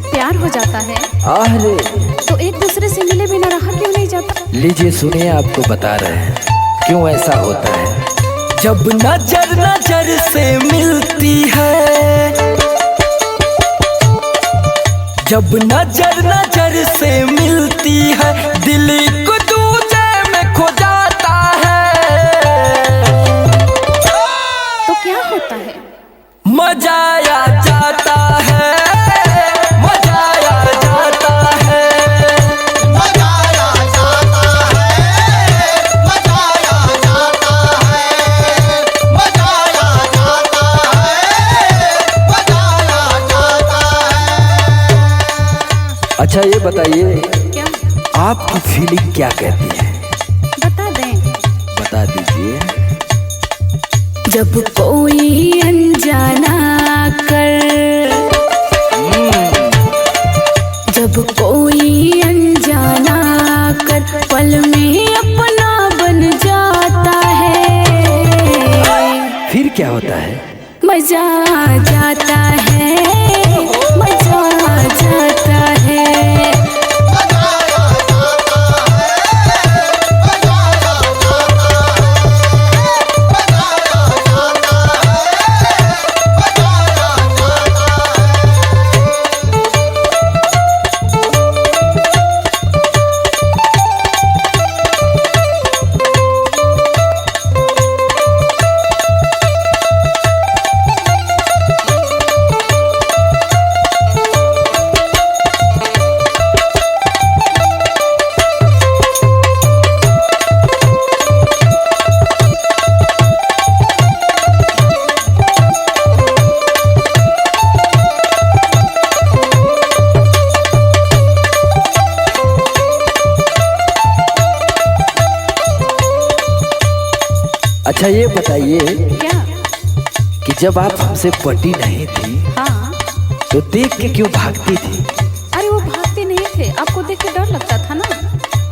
जब प्यार हो जाता है अरे तो एक दूसरे से मिले बिना रहा क्यों नहीं जाता। लीजिए सुनिए, आपको बता रहे हैं क्यों ऐसा होता है। जब नजर नजर से मिलती है, जब नजर नजर से मिलती है, दिल को दूजे में खो जाता है। तो क्या होता है? मजा आ जाता है, मजा आ जाता है, मजा आ जाता है, मजा आ जाता है, मजा आ जाता है, मजा आ जाता है। अच्छा ये बताइए, क्या? आपकी फीलिंग क्या कहती है? बता दें। बता दीजिए। जब कोई अनजाना कर, जब कोई अनजाना कर पल में अपना बन जाता है, फिर क्या होता है? मजा आ जाता है, मजा आ जाता है। अच्छा ये बताइए क्या? कि जब आप हमसे पटी नहीं थी हाँ। तो देख के क्यों भागती थी? अरे वो भागते नहीं थे, आपको देख के डर लगता था ना।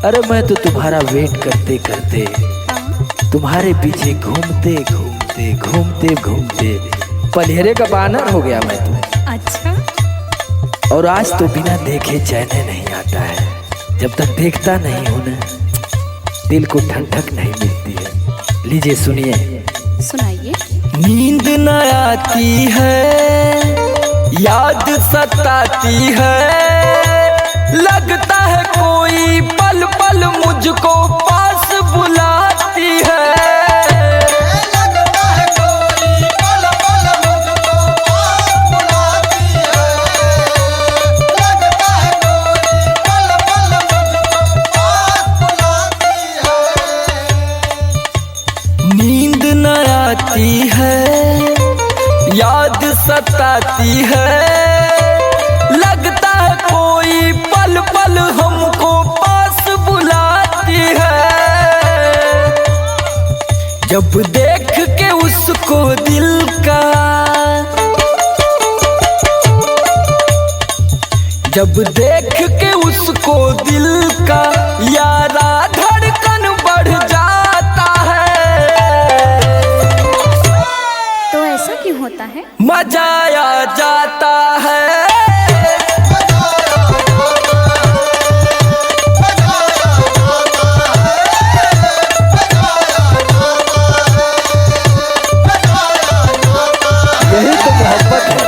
अरे मैं तो तुम्हारा वेट करते करते हाँ। तुम्हारे पीछे घूमते घूमते घूमते घूमते पलहेरे का बानर हो गया मैं तो। अच्छा। और आज तो बिना देखे चैन नहीं आता है। जब तक देखता नहीं हूं ना, दिल को ठंडक नहीं मिलती है। लीजिए सुनिए। सुनाइए। नींद न आती है, याद सताती है, लगता है कोई पल पल मुझको पास बुलाती है। लगता है कोई पल पल मुझको पास बुलाती है, लगता है कोई पल पल मुझको पास बुलाती है। नींद न आती है, याद सताती है, लगता है कोई पल पल हमको पास बुलाती है। जब देख के उसको दिल का, जब देख के उसको दिल का यारा धड़कन बढ़ जाता है। तो ऐसा क्यों होता है? मजा आ जाता है। यही तो मोहब्बत है।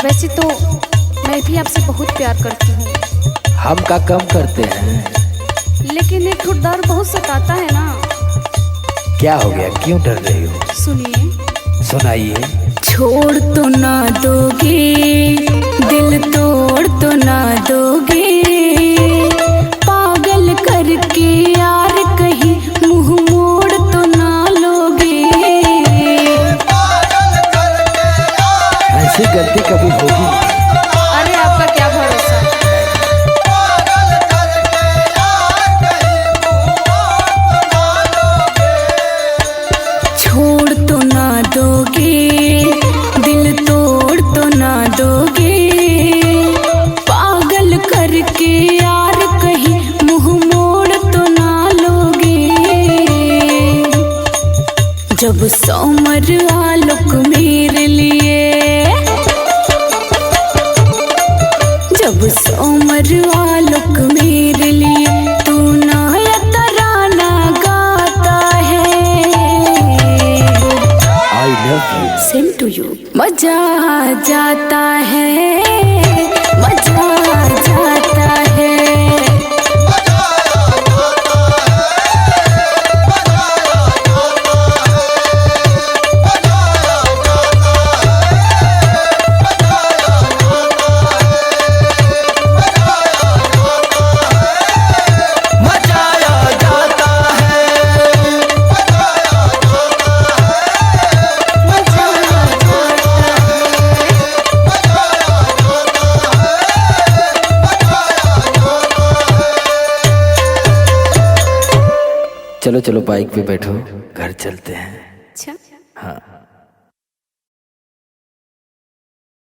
वैसे तो मैं भी आपसे बहुत प्यार करती हूँ, हम का कम करते हैं। लेकिन एक तो डर बहुत सताता है ना। क्या हो गया, क्यों डर रही हो? सुनिए। सुनाइए। छोड़ तो ना दोगे, दिल तोड़ तो ना दोगे, पागल करके यार कहीं होगी। अरे आपका क्या भरोसा। पागल करके यार कहीं मुँह मोड़ तो ना लोगे। छोड़ तो ना दोगे, दिल तोड़ तो ना दोगे, पागल करके यार कहीं मुंह मोड़ तो ना लोगे। जब सोमर आलोक मेरे लिए, जब सोमर आलोक मेरे लिए तू ना या तराना गाता है। I love you. Same to you. मजा आ जाता है, मजा आ जाता है। चलो चलो बाइक पे बैठो, घर चलते हैं। अच्छा। हाँ।